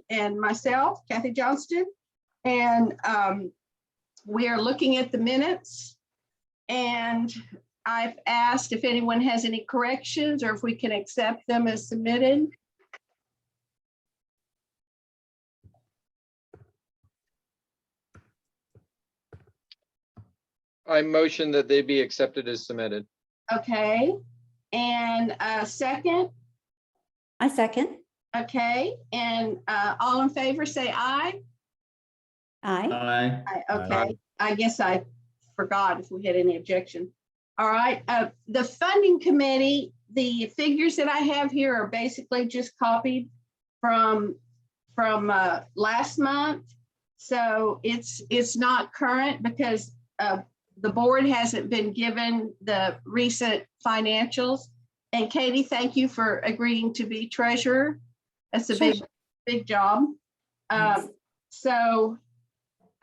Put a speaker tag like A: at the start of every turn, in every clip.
A: and myself, Kathy Johnston, and we are looking at the minutes, and I've asked if anyone has any corrections or if we can accept them as submitted.
B: I motion that they be accepted as submitted.
A: Okay, and second.
C: I second.
A: Okay, and all in favor say aye.
C: Aye.
D: Aye.
A: Okay, I guess I forgot if we had any objection. All right, the funding committee, the figures that I have here are basically just copied from last month. So it's not current because the board hasn't been given the recent financials. And Katie, thank you for agreeing to be treasurer. That's a big job. So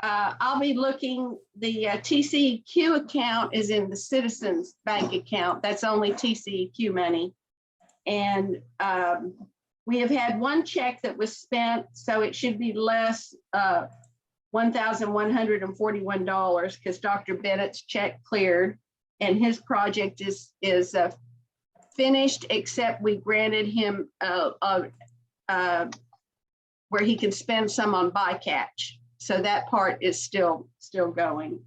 A: I'll be looking, the TCEQ account is in the Citizens Bank account. That's only TCEQ money. And we have had one check that was spent, so it should be less $1,141 because Dr. Bennett's check cleared and his project is finished, except we granted him where he can spend some on bycatch. So that part is still going.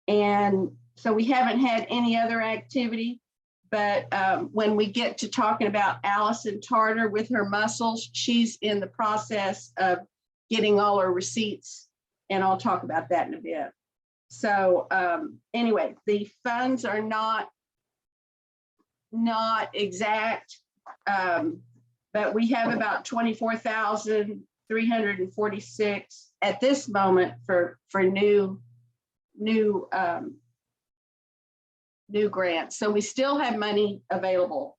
A: And so we haven't had any other activity, but when we get to talking about Allison Tarter with her mussels, she's in the process of getting all her receipts, and I'll talk about that in a bit. So anyway, the funds are not exact, but we have about 24,346 at this moment for new grants. So we still have money available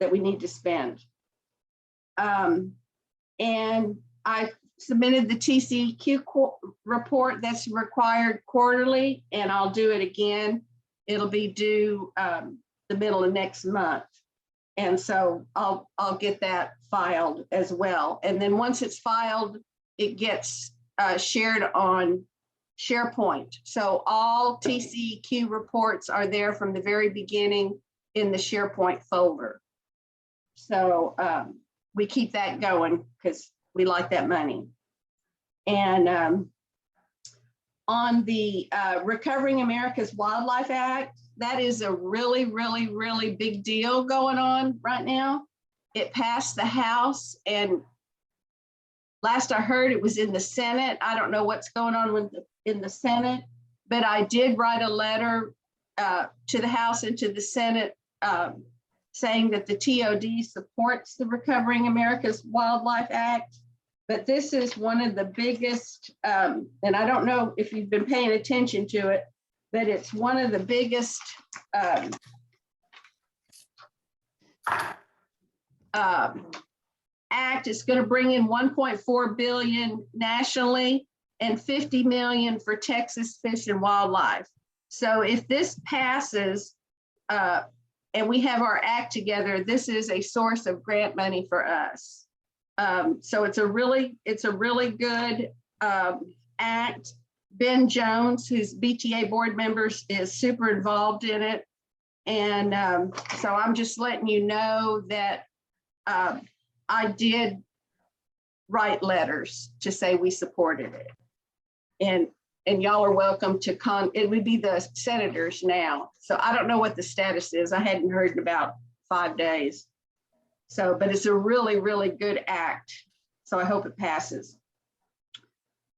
A: that we need to spend. And I submitted the TCEQ report that's required quarterly, and I'll do it again. It'll be due the middle of next month. And so I'll get that filed as well. And then once it's filed, it gets shared on SharePoint. So all TCEQ reports are there from the very beginning in the SharePoint folder. So we keep that going because we like that money. And on the Recovering America's Wildlife Act, that is a really, really, really big deal going on right now. It passed the House, and last I heard it was in the Senate. I don't know what's going on in the Senate, but I did write a letter to the House and to the Senate saying that the TOD supports the Recovering America's Wildlife Act. But this is one of the biggest, and I don't know if you've been paying attention to it, but it's one of the biggest act. It's going to bring in 1.4 billion nationally and 50 million for Texas Fish and Wildlife. So if this passes and we have our act together, this is a source of grant money for us. So it's a really good act. Ben Jones, who's BTA board member, is super involved in it. And so I'm just letting you know that I did write letters to say we supported it. And y'all are welcome to it would be the senators now. So I don't know what the status is. I hadn't heard in about 5 days. So, but it's a really, really good act. So I hope it passes.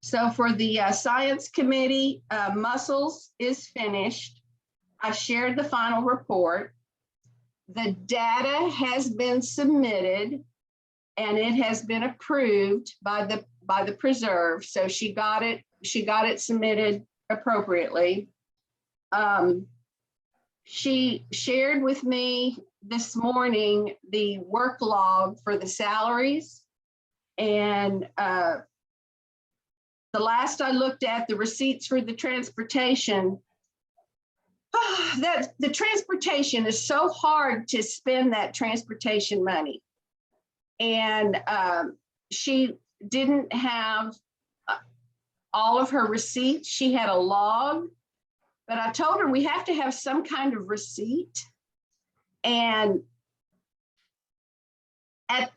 A: So for the science committee, mussels is finished. I shared the final report. The data has been submitted and it has been approved by the preserve. So she got it submitted appropriately. She shared with me this morning the work log for the salaries, and the last I looked at, the receipts for the transportation, that the transportation is so hard to spend that transportation money. And she didn't have all of her receipts. She had a log, but I told her we have to have some kind of receipt. And at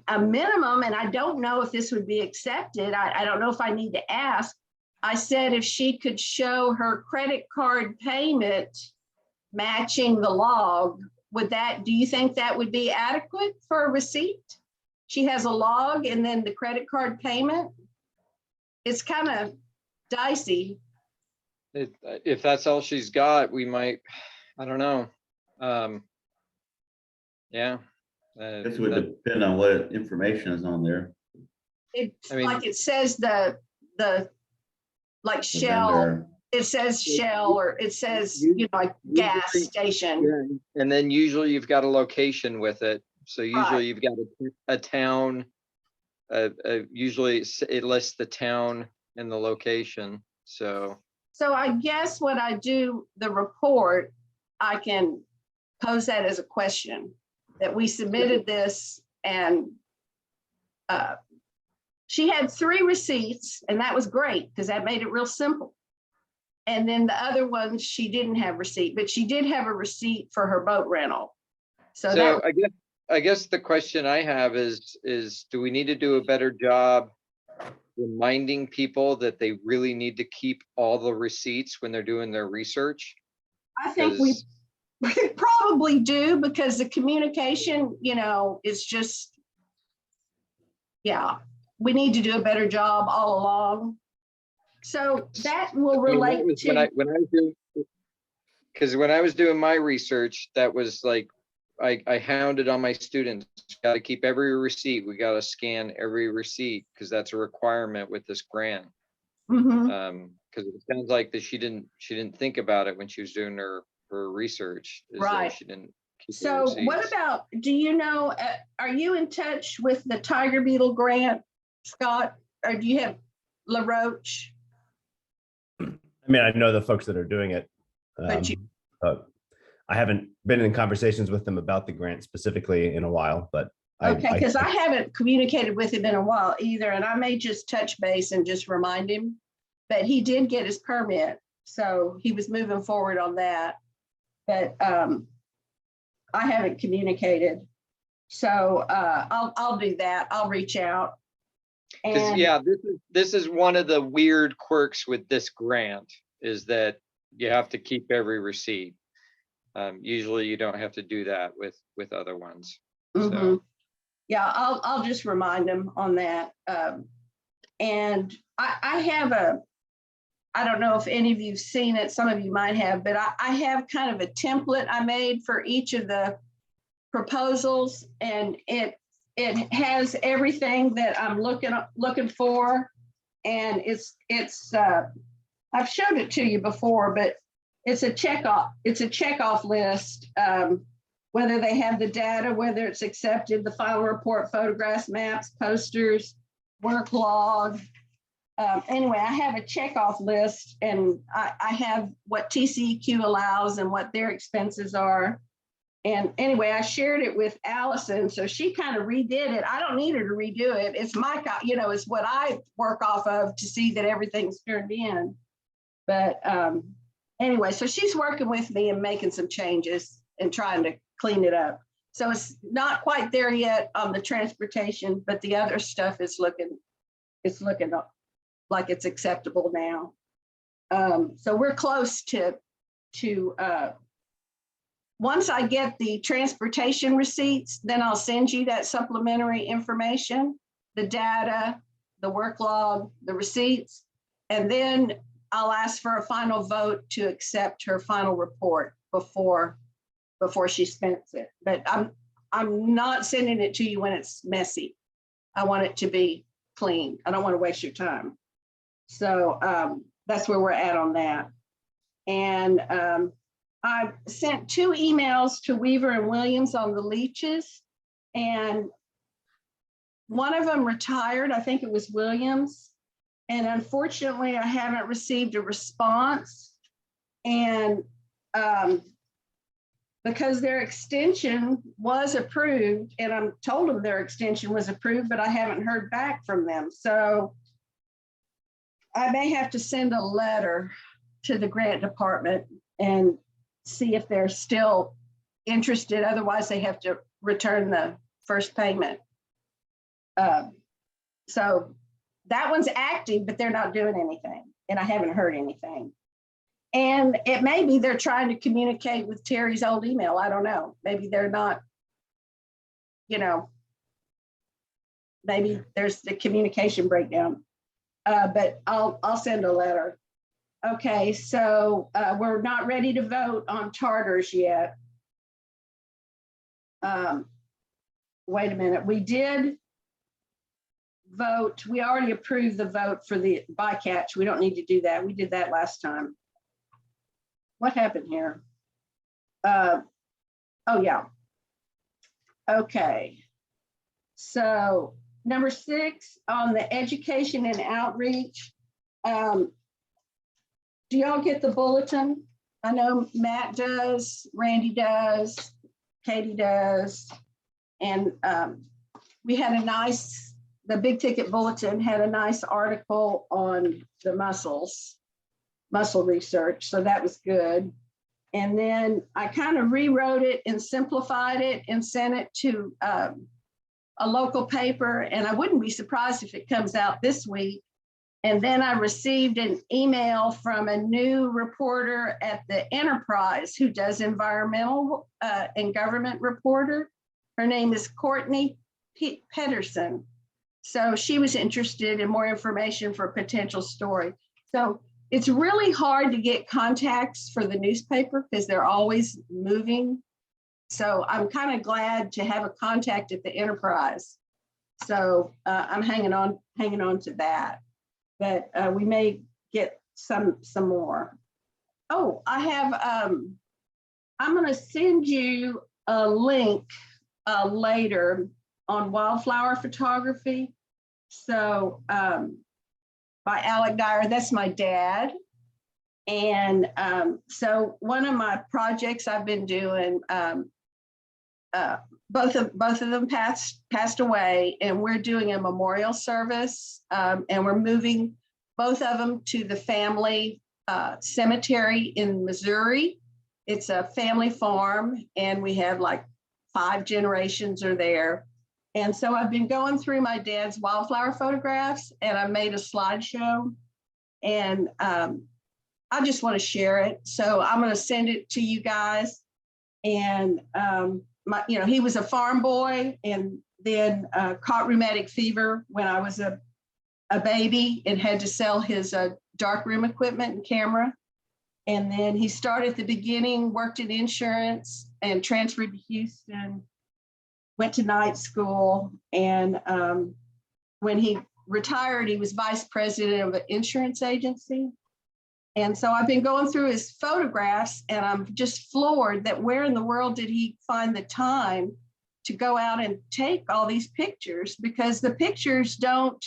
A: a minimum, and I don't know if this would be accepted, I don't know if I need to ask, I said if she could show her credit card payment matching the log, do you think that would be adequate for a receipt? She has a log and then the credit card payment. It's kind of dicey.
B: If that's all she's got, we might, I don't know. Yeah.
D: This would depend on what information is on there.
A: It's
B: I mean-
A: like it says the like
D: The
A: Shell,
D: vendor.
A: it says Shell, or it says, like gas station.
B: Yeah, and then usually you've got a location with it. So
A: Right.
B: usually you've got a town. Usually it lists the town and the location. So
A: So I guess when I do the report, I can pose that as a question, that we submitted this and she had 3 receipts, and that was great because that made it real simple. And then the other ones, she didn't have receipt, but she did have a receipt for her boat rental. So that,
B: I guess the question I have is do we need to do a better job reminding people that they really need to keep all the receipts when they're doing their research?
A: I think we
B: 'Cause-
A: probably do, because the communication, is just, yeah, we need to do a better job all along. So that will
B: I mean, that
A: relate
B: was
A: to.
B: when I was doing, because when I was doing my research, that was like, I hounded on my students, got to keep every receipt. We got to scan every receipt because that's a requirement with this grant.
A: Mhm.
B: Because it sounds like that she didn't think about it when she was doing her research. Is that
A: Right.
B: She didn't keep the
A: So what
B: receipts.
A: about, do you know, are you in touch with the Tiger Beetle grant, Scott? Or do you have LaRoche?
E: I mean, I know the folks that are doing it.
A: But you-
E: But I haven't been in conversations with them about the grant specifically in a while, but
A: Okay, because I haven't communicated with him in a while either, and I may just touch base and just remind him. But he did get his permit, so he was moving forward on that. But I haven't communicated. So I'll do that. I'll reach out.
B: Because
A: And
B: yeah, this is one of the weird quirks with this grant, is that you have to keep every receipt. Usually you don't have to do that with other ones.
A: mhm. Yeah, I'll just remind him on that. And I have I don't know if any of you've seen it, some of you might have, but I have kind of a template I made for each of the proposals, and it has everything that I'm looking for. And it's I've showed it to you before, but it's a checkoff list. Whether they have the data, whether it's accepted, the final report, photographs, maps, posters, work log. Anyway, I have a checkoff list, and I have what TCEQ allows and what their expenses are. And anyway, I shared it with Allison, so she kind of redid it. I don't need her to redo it. It's it's what I work off of to see that everything's turned in. But anyway, so she's working with me and making some changes and trying to clean it up. So it's not quite there yet on the transportation, but the other stuff is looking like it's acceptable now. So we're close to once I get the transportation receipts, then I'll send you that supplementary information, the data, the work log, the receipts, and then I'll ask for a final vote to accept her final report before she spends it. But I'm not sending it to you when it's messy. I want it to be clean. I don't want to waste your time. So that's where we're at on that. And I sent 2 emails to Weaver and Williams on the leaches, and one of them retired. I think it was Williams. And unfortunately, I haven't received a response. And because their extension was approved, and I'm told them their extension was approved, but I haven't heard back from them. So I may have to send a letter to the grant department and see if they're still interested. Otherwise, they have to return the first payment. So that one's active, but they're not doing anything, and I haven't heard anything. And it may be they're trying to communicate with Terry's old email. I don't know. Maybe they're not, you know, maybe there's the communication breakdown. But I'll send a letter. Okay, so we're not ready to vote on charters yet. Wait a minute, we did vote. We already approved the vote for the bycatch. We don't need to do that. We did that last time. What happened here? Oh yeah. Okay. So number 6 on the education and outreach. Do y'all get the bulletin? I know Matt does, Randy does, Katie does. And we had a nice, the Big Ticket Bulletin had a nice article on the muscle research. So that was good. And then I kind of rewrote it and simplified it and sent it to a local paper. And I wouldn't be surprised if it comes out this week. And then I received an email from a new reporter at the Enterprise who does environmental and government reporter. Her name is Courtney Pedersen. So she was interested in more information for a potential story. So it's really hard to get contacts for the newspaper because they're always moving. So I'm kind of glad to have a contact at the Enterprise. So I'm hanging on to that. But we may get some more. Oh, I have, I'm going to send you a link later on wildflower photography. So by Alec Dyer, that's my dad. And so one of my projects I've been doing, both of them passed away, and we're doing a memorial service, and we're moving both of them to the family cemetery in Missouri. It's a family farm, and we have like 5 generations are there. And so I've been going through my dad's wildflower photographs, and I made a slideshow, and I just want to share it. So I'm going to send it to you guys. And he was a farm boy, and then caught rheumatic fever when I was a baby and had to sell his darkroom equipment and camera. And then he started at the beginning, worked in insurance, and transferred to Houston, went to night school. And when he retired, he was vice president of an insurance agency. And so I've been going through his photographs, and I'm just floored that where in the world did he find the time to go out and take all these pictures? Because the pictures don't,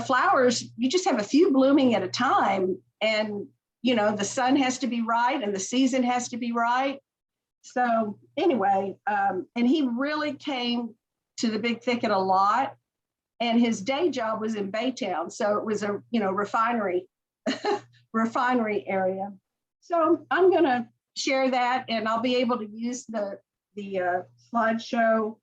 A: flowers, you just have a few blooming at a time, and, the sun has to be right and the season has to be right. So anyway, and he really came to the Big Thicket a lot, and his day job was in Baytown. So it was a, refinery area. So I'm going to share that, and I'll be able to use the slideshow,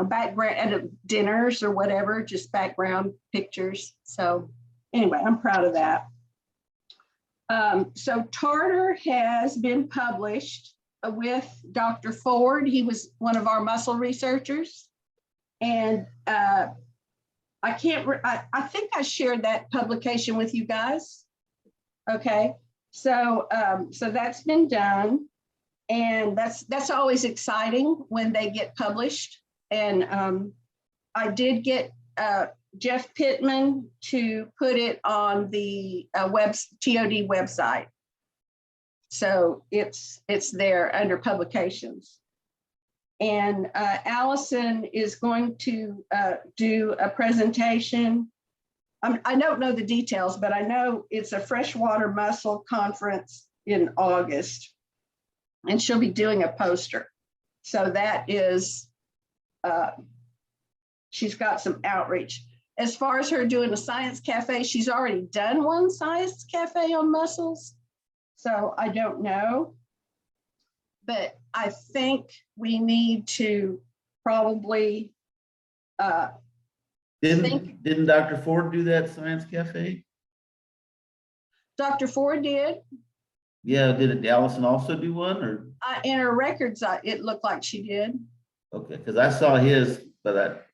A: background at dinners or whatever, just background pictures. So anyway, I'm proud of that. So Tartar has been published with Dr. Ford. He was one of our muscle researchers. And I think I shared that publication with you guys. Okay, so that's been done, and that's always exciting when they get published. And I did get Jeff Pittman to put it on the TOD website, so it's there under publications. And Allison is going to do a presentation. I don't know the details, but I know it's a freshwater mussel conference in August. And she'll be doing a poster. So that is, she's got some outreach. As far as her doing a science cafe, she's already done one science cafe on mussels. So I don't know. But I think we need to probably
D: Didn't Dr. Ford do that science cafe?
A: Dr. Ford did.
D: Yeah, did Allison also do one or?
A: In her records, it looked like she did.
D: Okay, because I saw his, but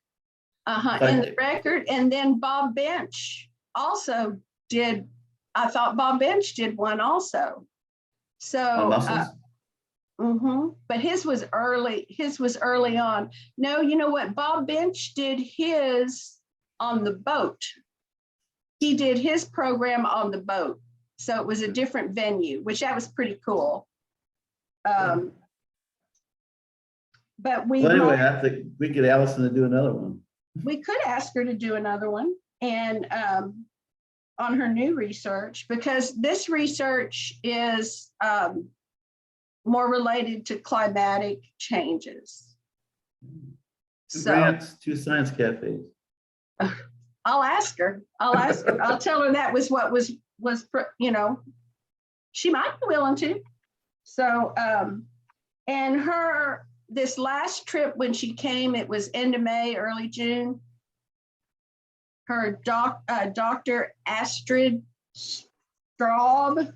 A: In the record, and then Bob Bench also did. I thought Bob Bench did one also. So,
D: on mussels?
A: But his was early. His was early on. No, you know what? Bob Bench did his on the boat. He did his program on the boat. So it was a different venue, which that was pretty cool. But
D: Well, anyway, I think we could Allison to do another one.
A: we could ask her to do another one and on her new research, because this research is more related to climatic changes.
D: Two
A: So
D: grants, 2 science cafes.
A: I'll ask her. I'll tell her that was what was, you know, she might be willing to. So, and this last trip when she came, it was end of May, early June. Her Dr. Astrid Schwab,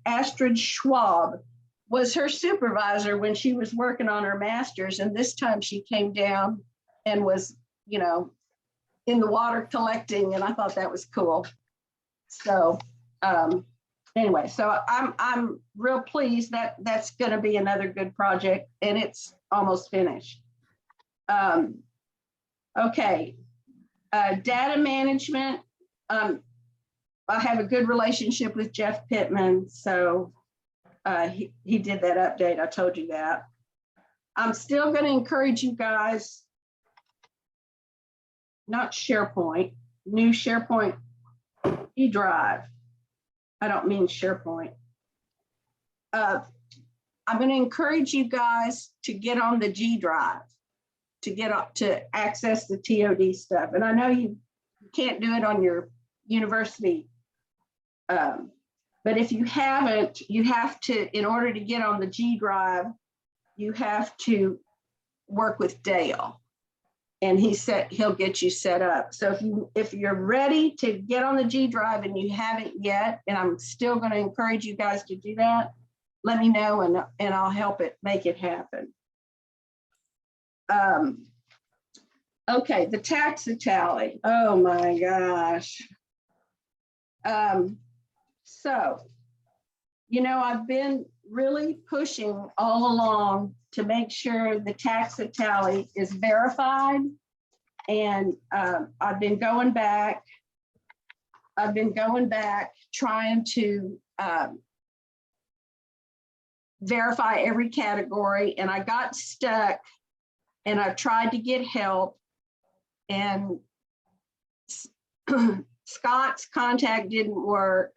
A: Astrid Schwab was her supervisor when she was working on her master's. And this time she came down and was, you know, in the water collecting. And I thought that was cool. So, anyway, so I'm real pleased that that's going to be another good project, and it's almost finished. Okay, data management. I have a good relationship with Jeff Pittman, so he did that update. I told you that. I'm still going to encourage you guys, not SharePoint, new SharePoint e-drive. I don't mean SharePoint. I'm going to encourage you guys to get on the G drive, to get up to access the TOD stuff. And I know you can't do it on your university, but if you haven't, you have to, in order to get on the G drive, you have to work with Dale. And he said he'll get you set up. So if you're ready to get on the G drive and you haven't yet, and I'm still going to encourage you guys to do that, let me know and I'll help make it happen. Okay, the tax tally. Oh my gosh. So, you know, I've been really pushing all along to make sure the tax tally is verified. And I've been going back trying to verify every category, and I got stuck, and I tried to get help, and Scott's contact didn't work.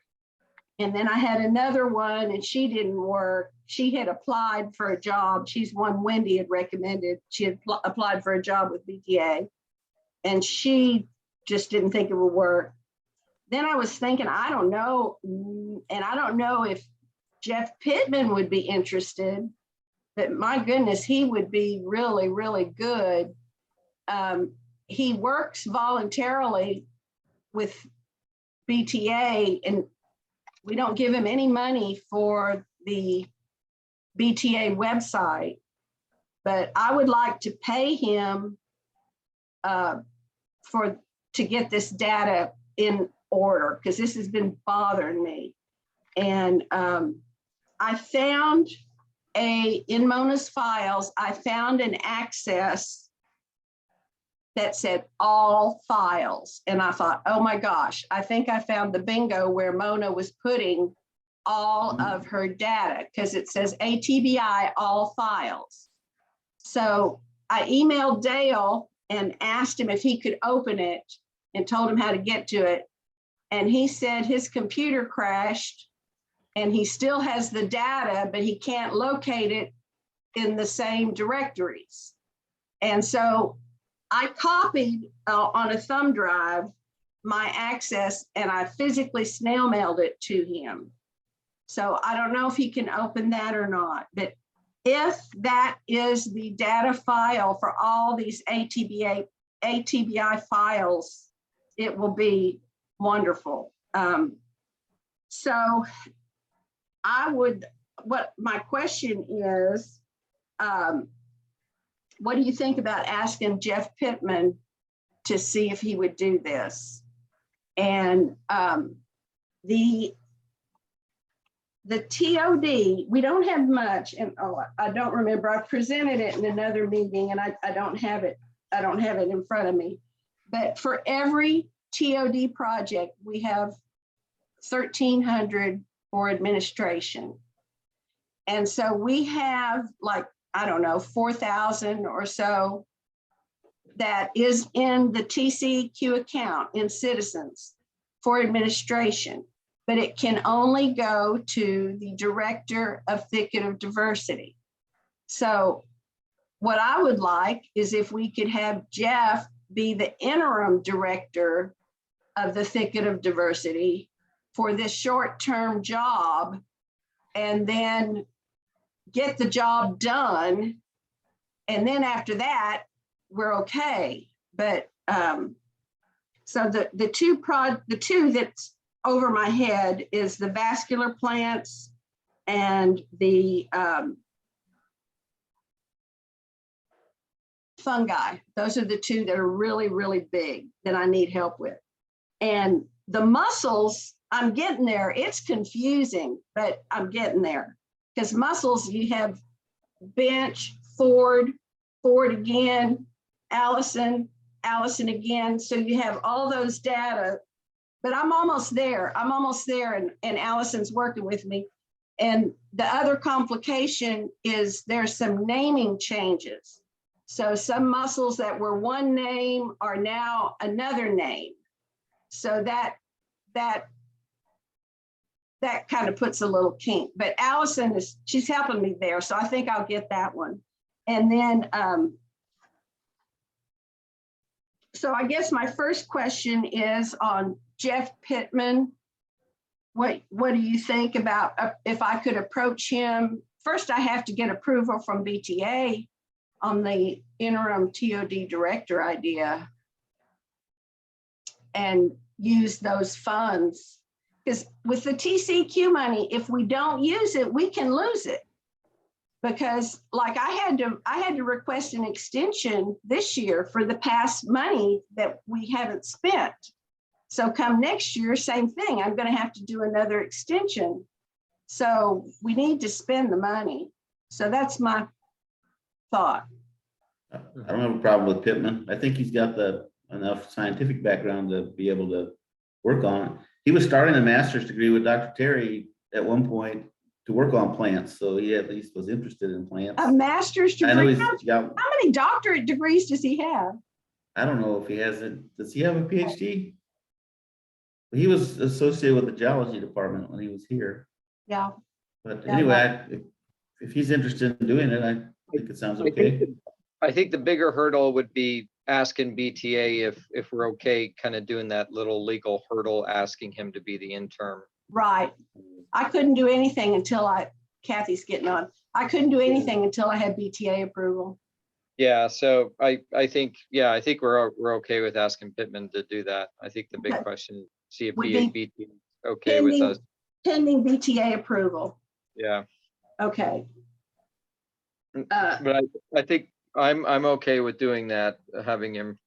A: And then I had another one and she didn't work. She had applied for a job. She's one Wendy had recommended. She had applied for a job with BTA and she just didn't think it would work. Then I was thinking, I don't know. And I don't know if Jeff Pittman would be interested, but my goodness, he would be really, really good. He works voluntarily with BTA and we don't give him any money for the BTA website, but I would like to pay him to get this data in order, because this has been bothering me. And I found in Mona's files, I found an access that said all files. And I thought, oh my gosh, I think I found the bingo where Mona was putting all of her data, because it says ATBI all files. So I emailed Dale and asked him if he could open it and told him how to get to it. and he said his computer crashed and he still has the data, but he can't locate it in the same directories. And so I copied on a thumb drive my access and I physically snail mailed it to him. So I don't know if he can open that or not, but if that is the data file for all these ATBI files, it will be wonderful. So I would, what my question is, what do you think about asking Jeff Pittman to see if he would do this? And the TOD, we don't have much, and I don't remember. I presented it in another meeting, and I don't have it. I don't have it in front of me. But for every TOD project, we have 1,300 for administration, and so we have like, I don't know, 4,000 or so that is in the TCEQ account in Citizens for administration. But it can only go to the director of Thicket of Diversity. So what I would like is if we could have Jeff be the interim director of the Thicket of Diversity for this short-term job, and then get the job done. And then after that, we're okay. But so the two that's over my head is the vascular plants and the fungi. Those are the two that are really, really big that I need help with. And the mussels, I'm getting there. It's confusing, but I'm getting there. Because mussels, you have Bench, Ford again, Allison again. So you have all those data. But I'm almost there. And Allison's working with me. And the other complication is there's some naming changes. So some mussels that were one name are now another name. So that kind of puts a little kink. But Allison she's helping me there. So I think I'll get that one. And then, so I guess my first question is on Jeff Pittman. What do you think about if I could approach him? First, I have to get approval from BTA on the interim TOD director idea and use those funds. Because with the TCQ money, if we don't use it, we can lose it. Because like I had to request an extension this year for the past money that we haven't spent. So come next year, same thing. I'm going to have to do another extension. So we need to spend the money. So that's my thought.
D: I don't have a problem with Pittman. I think he's got enough scientific background to be able to work on it. He was starting a master's degree with Dr. Terry at one point to work on plants. So he at least was interested in plants.
A: A master's degree?
D: I know
A: How many doctorate degrees does he have?
D: I don't know if he has it. Does he have a PhD? He was associated with the geology department when he was here.
A: Yeah.
D: But
A: Yeah,
D: anyway, if he's interested in doing it, I think it sounds okay.
B: I think the bigger hurdle would be asking BTA if we're okay kind of doing that little legal hurdle, asking him to be the interim.
A: Right. I couldn't do anything until Kathy's getting on. I couldn't do anything until I had BTA approval.
B: Yeah, so I think we're okay with asking Pittman to do that. I think the big
A: Okay.
B: question, see if
A: Would
B: BTA is okay with us.
A: Pending BTA approval.
B: Yeah,
A: Okay.
B: but I think I'm okay with doing that, having him.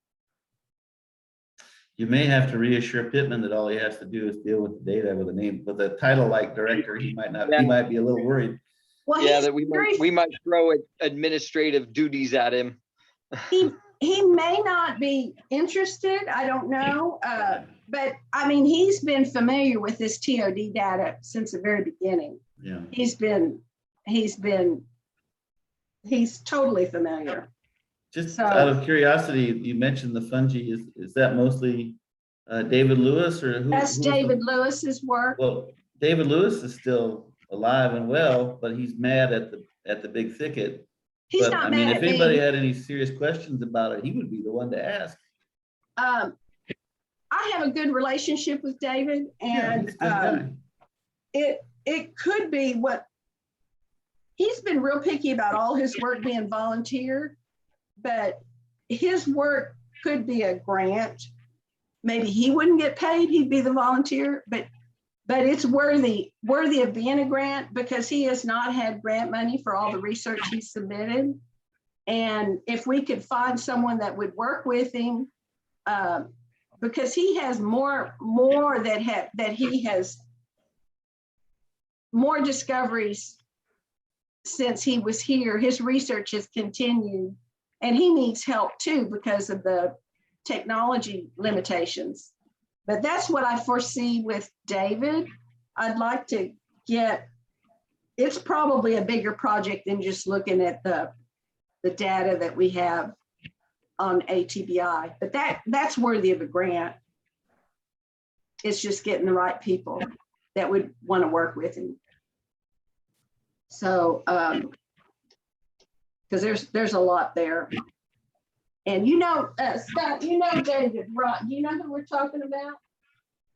D: You may have to reassure Pittman that all he has to do is deal with the data with a name, with a title like director. He might not. He might be a little worried.
A: Well,
B: Yeah,
A: he's
B: that we might throw administrative duties at him.
A: he may not be interested. I don't know. But I mean, he's been familiar with this TOD data since the very beginning.
D: Yeah.
A: He's totally familiar.
D: Just
A: So-
D: out of curiosity, you mentioned the fungi. Is that mostly David Lewis or who?
A: That's
D: who was the-
A: David Lewis's work.
D: Well, David Lewis is still alive and well, but he's mad at the big thicket.
A: He's
D: But
A: not
D: I mean,
A: mad
D: if
A: at
D: anybody
A: me.
D: had any serious questions about it, he would be the one to ask.
A: I have a good relationship with David,
D: Yeah,
A: and
D: he's a good guy.
A: it could be what he's been real picky about all his work being volunteer, but his work could be a grant. Maybe he wouldn't get paid, he'd be the volunteer, but it's worthy of being a grant because he has not had grant money for all the research he submitted. And if we could find someone that would work with him, because he has more that he has more discoveries since he was here. His research has continued, and he needs help too because of the technology limitations. But that's what I foresee with David. I'd like to get, it's probably a bigger project than just looking at the data that we have on ATBI, but that's worthy of a grant. It's just getting the right people that would want to work with him. So, because there's a lot there. And Scott, David, right? You know who we're talking about?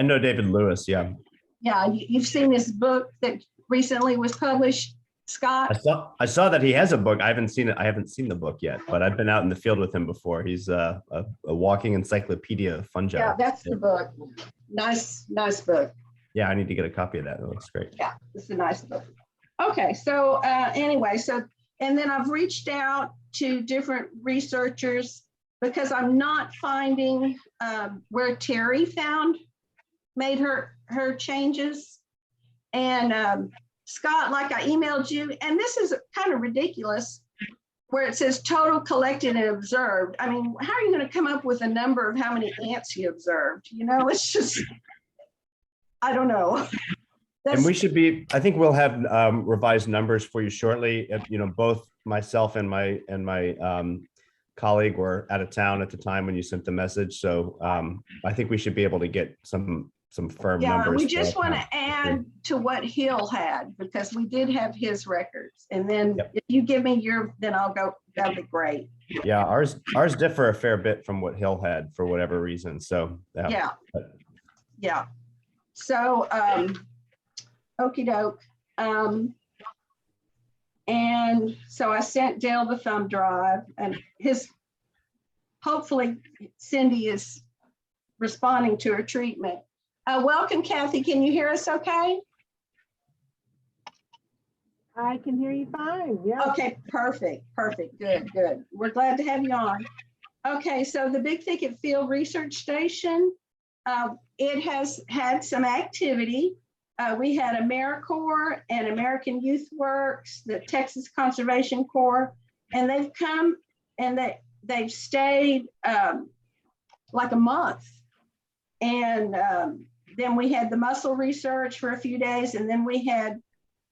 E: I know David Lewis, yeah.
A: Yeah, you've seen his book that recently was published, Scott?
E: I saw that he has a book. I haven't seen it. I haven't seen the book yet, but I've been out in the field with him before. He's a walking encyclopedia of fungi.
A: Yeah, that's the book. Nice book.
E: Yeah, I need to get a copy of that. It looks great.
A: Yeah, it's a nice book. Okay, so anyway, and then I've reached out to different researchers because I'm not finding where Terry made her changes. And Scott, like I emailed you, and this is kind of ridiculous, where it says total collected and observed. I mean, how are you going to come up with a number of how many ants you observed? It's just, I don't know.
E: And we should be, I think we'll have revised numbers for you shortly. Both myself and my colleague were out of town at the time when you sent the message. So I think we should be able to get some firm numbers.
A: We just want to add to what Hill had, because we did have his records. And then if you give me then I'll go, that'd be great.
E: Yeah, ours differ a fair bit from what Hill had for whatever reason. So
A: yeah. So okie doke. And so I sent Dale the thumb drive, and hopefully Cindy is responding to her treatment. Welcome, Kathy. Can you hear us okay?
F: I can hear you fine. Yeah.
A: Okay, perfect. Good. We're glad to have you on. Okay, so the Big Thicket Field Research Station, it has had some activity. We had AmeriCorps and American Youth Works, the Texas Conservation Corps, and they've come and they've stayed like a month. And then we had the mussel research for a few days, and then we had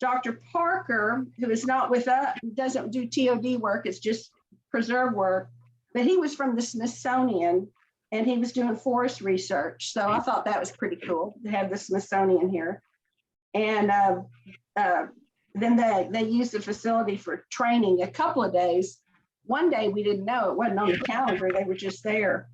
A: Dr. Parker, who is not with us, doesn't do TOD work, it's just preserve work, but he was from the Smithsonian and he was doing forest research. So I thought that was pretty cool to have the Smithsonian here. And then they used the facility for training a couple of days. One day we didn't know, it wasn't on the calendar, they were just there.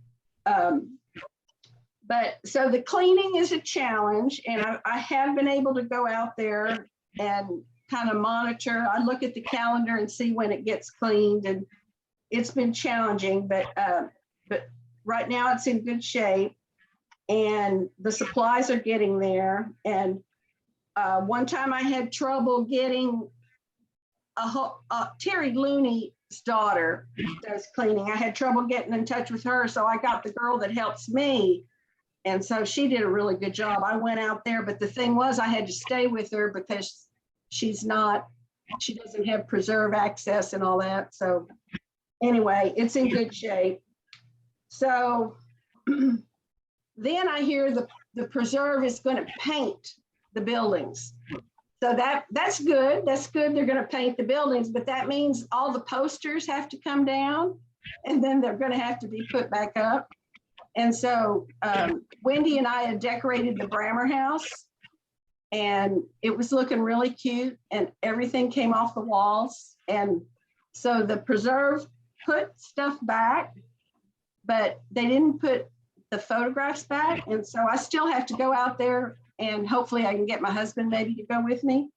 A: But so the cleaning is a challenge, and I have been able to go out there and kind of monitor. I look at the calendar and see when it gets cleaned, and it's been challenging, but right now it's in good shape, and the supplies are getting there. And one time I had trouble getting Terry Looney's daughter does cleaning. I had trouble getting in touch with her, so I got the girl that helps me. And so she did a really good job. I went out there, but the thing was I had to stay with her because she doesn't have preserve access and all that. So anyway, it's in good shape. So then I hear the preserve is going to paint the buildings. So that's good. That's good. They're going to paint the buildings, but that means all the posters have to come down, and then they're going to have to be put back up. And so Wendy and I had decorated the Brammer house, and it was looking really cute, and everything came off the walls. And so the preserve put stuff back, but they didn't put the photographs back. And so I still have to go out there, and hopefully I can get my husband maybe to go with me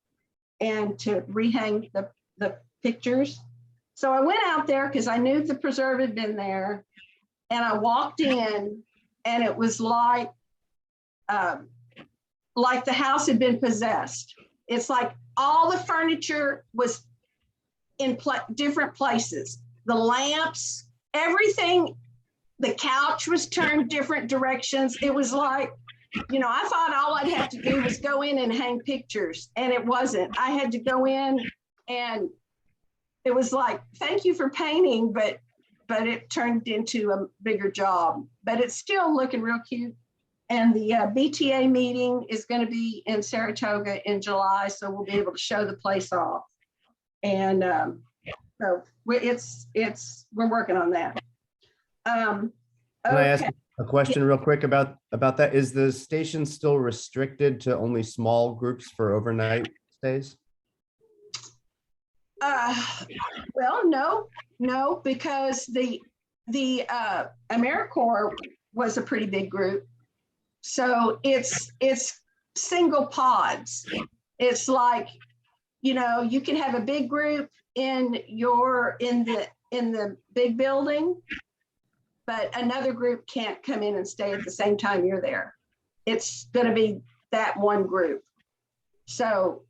A: and to rehang the pictures. So I went out there because I knew the preserve had been there, and I walked in, and it was like the house had been possessed. It's like all the furniture was in different places. The lamps, everything, the couch was turned different directions. It was like, you know, I thought all I'd have to do was go in and hang pictures, and it wasn't. I had to go in, and it was like, thank you for painting, but it turned into a bigger job. But it's still looking real cute. And the BTA meeting is going to be in Saratoga in July, so we'll be able to show the place off. And so we're working on that.
E: Can I ask a question real quick about that? Is the station still restricted to only small groups for overnight stays?
A: Well, no, because the AmeriCorps was a pretty big group. So it's single pods. It's like, you know, you can have a big group in the big building, but another group can't come in and stay at the same time you're there. It's going to be that one group. So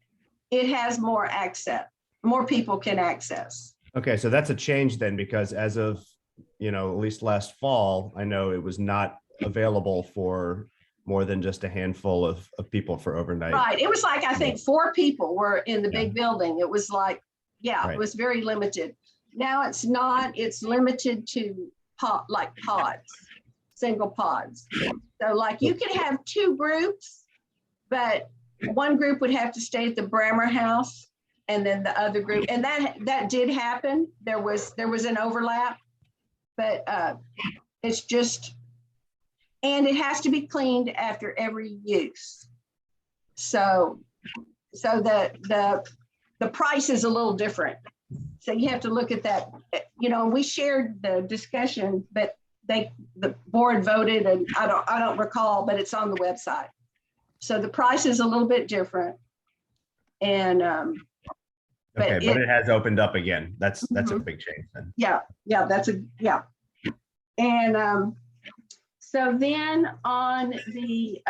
A: it has more access. More people can access.
E: Okay, so that's a change then, because as of, you know, at least last fall, I know it was not available for more than just a handful of people for overnight.
A: Right. It was like, I think 4 people were in the big building. It was like, yeah,
E: Right.
A: It was very limited. Now it's not, it's limited to pods, single pods. So like you could have 2 groups, but one group would have to stay at the Brammer house, and then the other group, and that did happen. There was an overlap, but it's just, and it has to be cleaned after every use. So the price is a little different. So you have to look at that, you know, we shared the discussion, but the board voted, and I don't recall, but it's on the website. So the price is a little bit different. And
E: Okay, but it has opened up again. That's a
A: Mhm.
E: big change then.
A: Yeah, yeah. And so then on the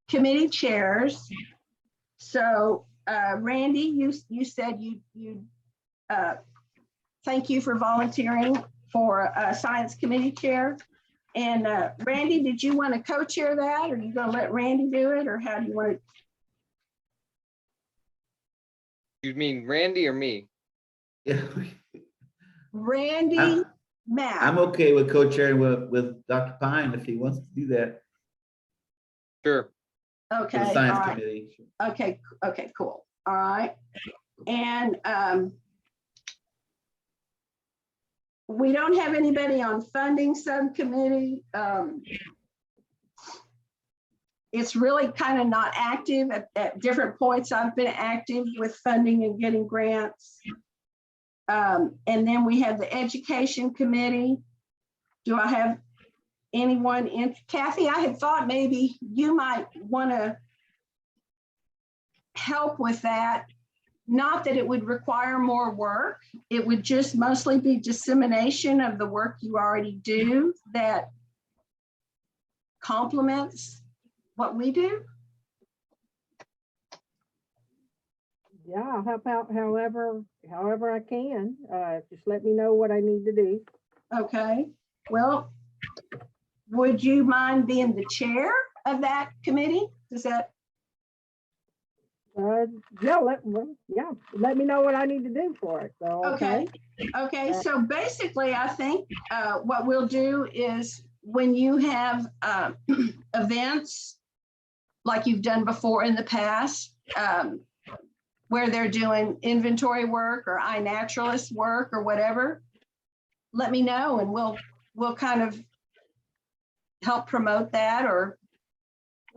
A: committee chairs, so Randy, you said you thank you for volunteering for science committee chair. And Randy, did you want to co-chair that, or are you going to let Randy do it, or how do you want to?
B: You mean Randy or me?
D: Yeah,
A: Randy,
D: I'm
A: Matt.
D: okay with co-chairing with Dr. Pine if he wants to do that.
B: Sure.
D: For
A: Okay,
D: the
A: all
D: science
A: right.
D: committee.
A: Okay, cool. All right. And we don't have anybody on funding subcommittee. It's really kind of not active at different points. I've been active with funding and getting grants. And then we have the education committee. Do I have anyone in? Kathy, I had thought maybe you might want to help with that. Not that it would require more work. It would just mostly be dissemination of the work you already do that complements what we do.
F: Yeah, I'll help out however I can. Just let me know what I need to do.
A: Okay, well, would you mind being the chair of that committee? Is that?
F: Yeah, let me know what I need to do for it. So,
A: Okay, so basically, I think what we'll do is when you have events like you've done before in the past, where they're doing inventory work or iNaturalist work or whatever, let me know, and we'll kind of help promote that, or,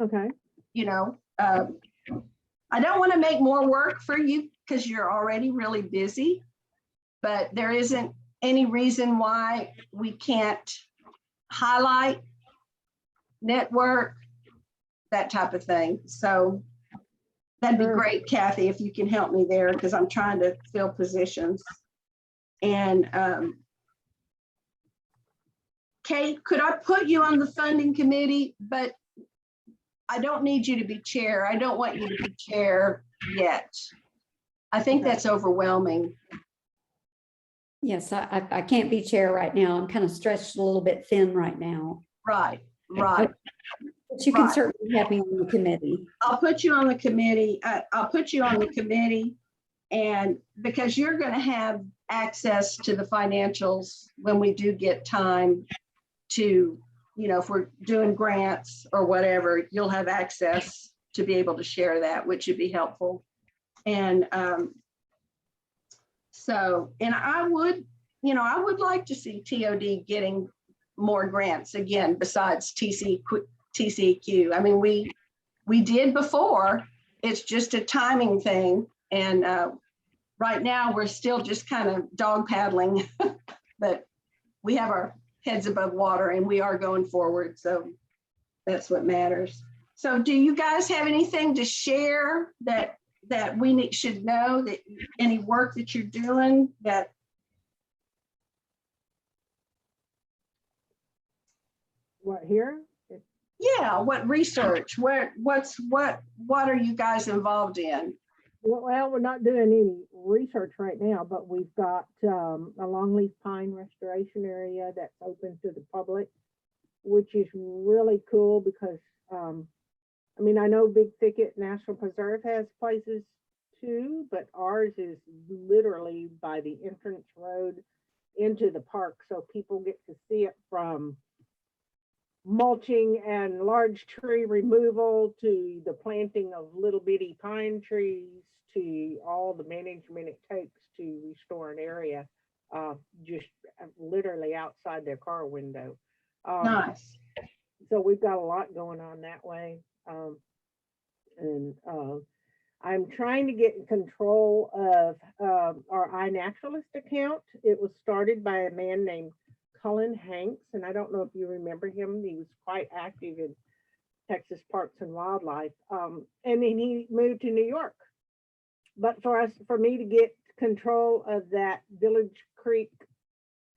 F: Okay,
A: you know, I don't want to make more work for you because you're already really busy, but there isn't any reason why we can't highlight, network, that type of thing. So that'd be
F: Sure.
A: great, Kathy, if you can help me there, because I'm trying to fill positions. And Kate, could I put you on the funding committee? But I don't need you to be chair. I don't want you to be chair yet. I think that's overwhelming.
C: Yes, I can't be chair right now. I'm kind of stretched a little bit thin right now.
A: Right, right.
C: But you can
A: Right.
C: certainly have me on the committee.
A: I'll put you on the committee. I'll put you on the committee, and because you're going to have access to the financials when we do get time to, you know, if we're doing grants or whatever, you'll have access to be able to share that, which would be helpful. And so, and I would, you know, I would like to see TOD getting more grants again, besides TCEQ. I mean, we did before. It's just a timing thing. And right now we're still just kind of dog paddling, but we have our heads above water and we are going forward. So that's what matters. So do you guys have anything to share that we should know, that any work that you're doing that?
F: what here?
A: Yeah, what research, what are you guys involved in?
F: Well, we're not doing any research right now, but we've got a longleaf pine restoration area that's open to the public, which is really cool because, I mean, I know Big Thicket National Preserve has places too, but ours is literally by the entrance road into the park. So people get to see it from mulching and large tree removal to the planting of little bitty pine trees to all the management it takes to restore an area, just literally outside their car window.
A: Nice.
F: So we've got a lot going on that way. And I'm trying to get in control of our iNaturalist account. It was started by a man named Cullen Hanks, and I don't know if you remember him. He was quite active in Texas Parks and Wildlife, and then he moved to New York. But for me to get control of that Village Creek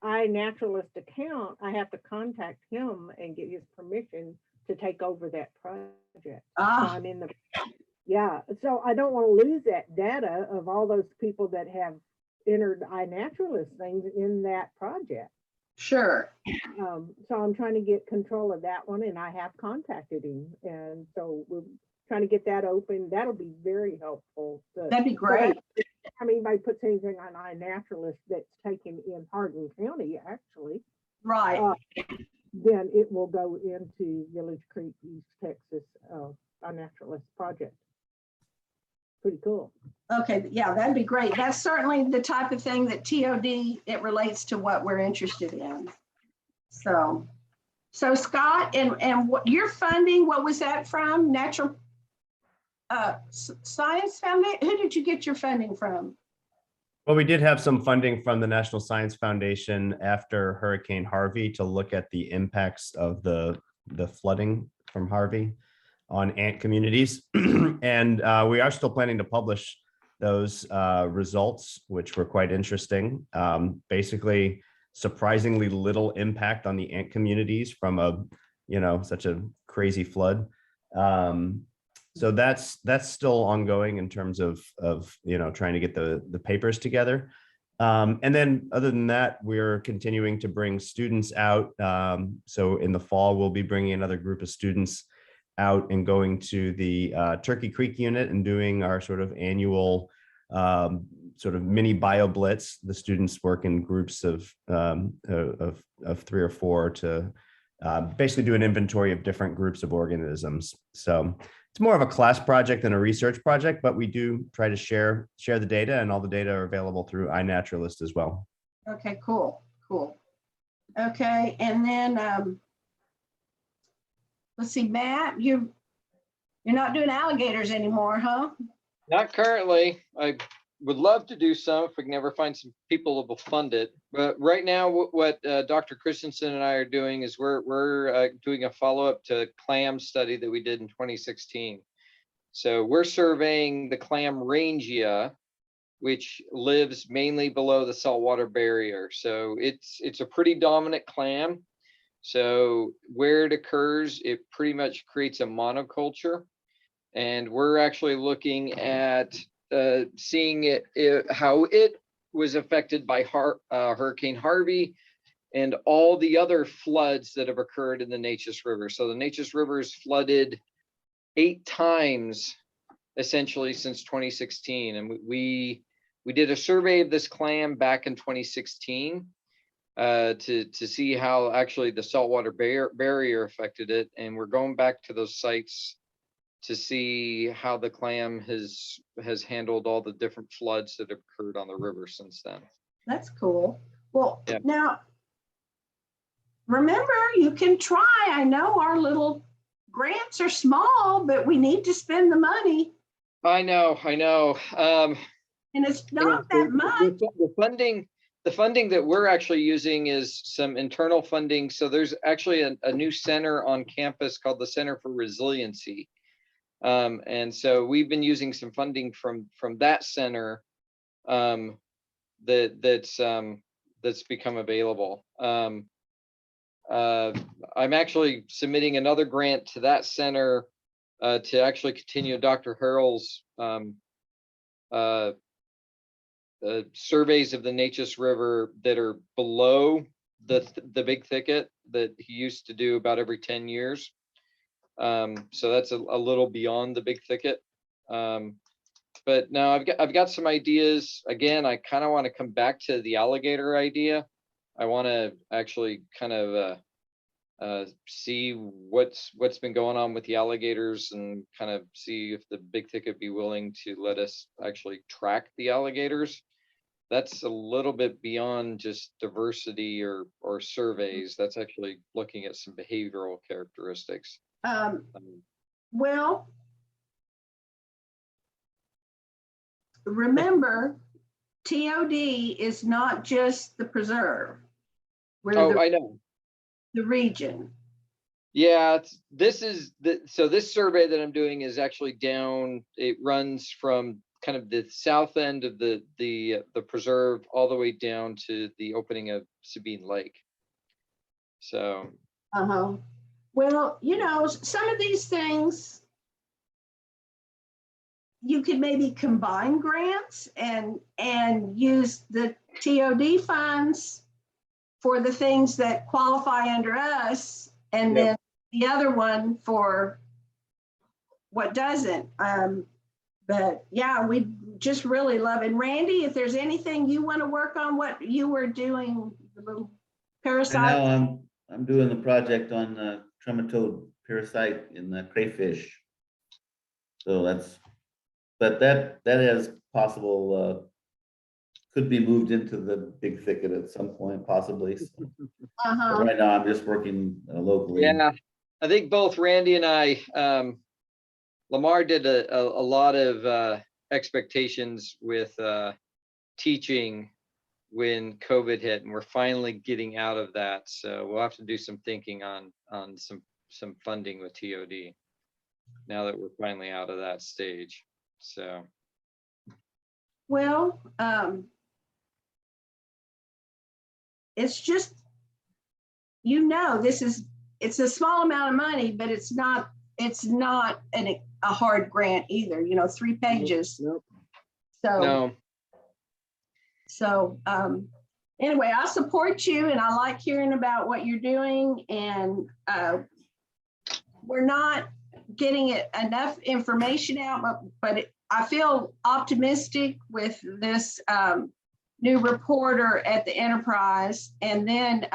F: iNaturalist account, I have to contact him and get his permission to take over that project. So I'm in the, yeah. So I don't want to lose that data of all those people that have entered iNaturalist things in that project.
A: Sure.
F: So I'm trying to get control of that one, and I have contacted him, and so we're trying to get that open. That'll be very helpful.
A: That'd be great.
F: I mean, anybody puts anything on iNaturalist that's taken in Hardin County, actually,
A: Right.
F: then it will go into Village Creek, East Texas, iNaturalist project. Pretty cool.
A: Okay, yeah, that'd be great. That's certainly the type of thing that TOD, it relates to what we're interested in. So Scott, and what your funding, what was that from? Natural Science Foundation? Who did you get your funding from?
E: Well, we did have some funding from the National Science Foundation after Hurricane Harvey to look at the impacts of the flooding from Harvey on ant communities. And we are still planning to publish those results, which were quite interesting. Basically, surprisingly little impact on the ant communities from such a crazy flood. So that's still ongoing in terms of trying to get the papers together. And then other than that, we're continuing to bring students out. So in the fall, we'll be bringing another group of students out and going to the Turkey Creek unit and doing our sort of annual sort of mini bio blitz. The students work in groups of 3 or 4 to basically do an inventory of different groups of organisms. So it's more of a class project than a research project, but we do try to share the data, and all the data are available through iNaturalist as well.
A: Okay, cool. Okay, and then let's see, Matt, you're not doing alligators anymore, huh?
B: Not currently. I would love to do some if we can ever find some people that will fund it. But right now, what Dr. Christensen and I are doing is we're doing a follow-up to a clam study that we did in 2016. So we're surveying the clam rangia, which lives mainly below the saltwater barrier. So it's a pretty dominant clam. So where it occurs, it pretty much creates a monoculture. And we're actually looking at seeing how it was affected by Hurricane Harvey and all the other floods that have occurred in the Neches River. So the Neches River is flooded 8 times essentially since 2016. And we did a survey of this clam back in 2016 to see how actually the saltwater barrier affected it. And we're going back to those sites to see how the clam has handled all the different floods that have occurred on the river since then.
A: That's cool. Well,
B: Yeah.
A: Now, remember, you can try. I know our little grants are small, but we need to spend the money.
B: I know.
A: And it's not that much.
B: The funding that we're actually using is some internal funding. So there's actually a new center on campus called the Center for Resiliency. And so we've been using some funding from that center that's become available. I'm actually submitting another grant to that center to actually continue Dr. Harrell's surveys of the Neches River that are below the big thicket that he used to do about every 10 years. So that's a little beyond the big thicket. But no, I've got some ideas. Again, I kind of want to come back to the alligator idea. I want to actually kind of see what's been going on with the alligators and kind of see if the big thicket be willing to let us actually track the alligators. That's a little bit beyond just diversity or surveys. That's actually looking at some behavioral characteristics.
A: Well, remember, TOD is not just the preserve. We're
B: I know.
A: the region.
B: Yeah, this survey that I'm doing is actually down. It runs from kind of the south end of the preserve all the way down to the opening of Sabine Lake. So.
A: Well, you know, some of these things you could maybe combine grants and use the TOD funds for the things that qualify under us, and then the other one for what doesn't. But yeah, we just really love it. And Randy, if there's anything you want to work on, what you were doing, the little parasite.
D: Now I'm doing the project on trematode parasite in the crayfish. So but that has possible, could be moved into the big thicket at some point, possibly. So right now I'm just working locally.
B: Yeah, I think both Randy and I, Lamar did a lot of expectations with teaching when COVID hit, and we're finally getting out of that. So we'll have to do some thinking on some funding with TOD now that we're finally out of that stage. So.
A: Well, it's just, you know, it's a small amount of money, but it's not a hard grant either, you know, 3 pages.
B: Nope.
A: So,
B: no.
A: So anyway, I support you, and I like hearing about what you're doing, and we're not getting enough information out, but I feel optimistic with this new reporter at the Enterprise. And then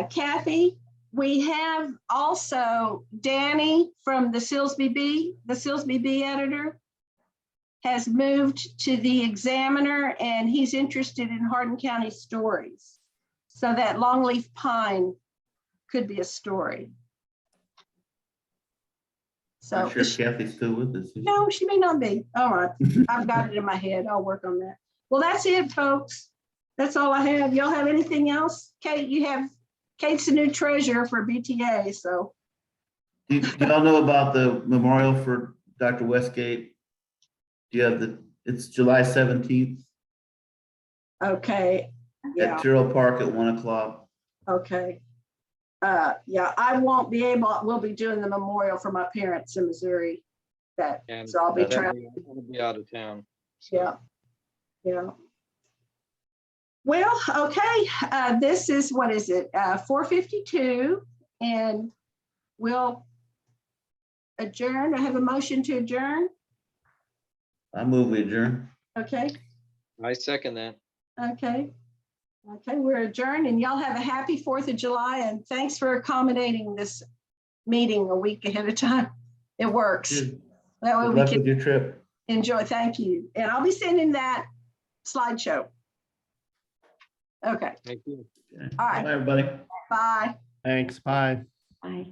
A: Kathy, we have also Danny from the Silsbee Bee editor has moved to the Examiner, and he's interested in Hardin County stories. So that longleaf pine could be a story. So,
D: Not sure Kathy's still with us.
A: no, she may not be. All right. I've got it in my head. I'll work on that. Well, that's it, folks. That's all I have. Y'all have anything else? Kate, Kate's the new treasurer for BTA, so.
D: Do y'all know about the memorial for Dr. Westgate? Do you have it's July 17th
A: Okay,
D: at
A: yeah,
D: Terrell Park at 1 o'clock.
A: okay. Yeah, I won't be able, we'll be doing the memorial for my parents in Missouri.
B: And
A: So I'll be
D: that-
A: traveling,
B: I'll be out of town. so.
A: yeah, yeah. Well, okay, this is, what is it, 4:52, and we'll adjourn. I have a motion to adjourn,
D: I move we adjourn.
A: okay?
B: I second that.
A: Okay. Okay, we're adjourned, and y'all have a happy 4th of July, and thanks for accommodating this meeting a week ahead of time. It works.
D: Good
A: That way we
D: luck
A: can
D: with your trip.
A: enjoy. Thank you. And I'll be sending that slideshow. Okay,
B: Thank you.
D: Okay.
A: All right.
D: Bye, everybody.
A: bye.
E: Thanks, bye.
C: Bye.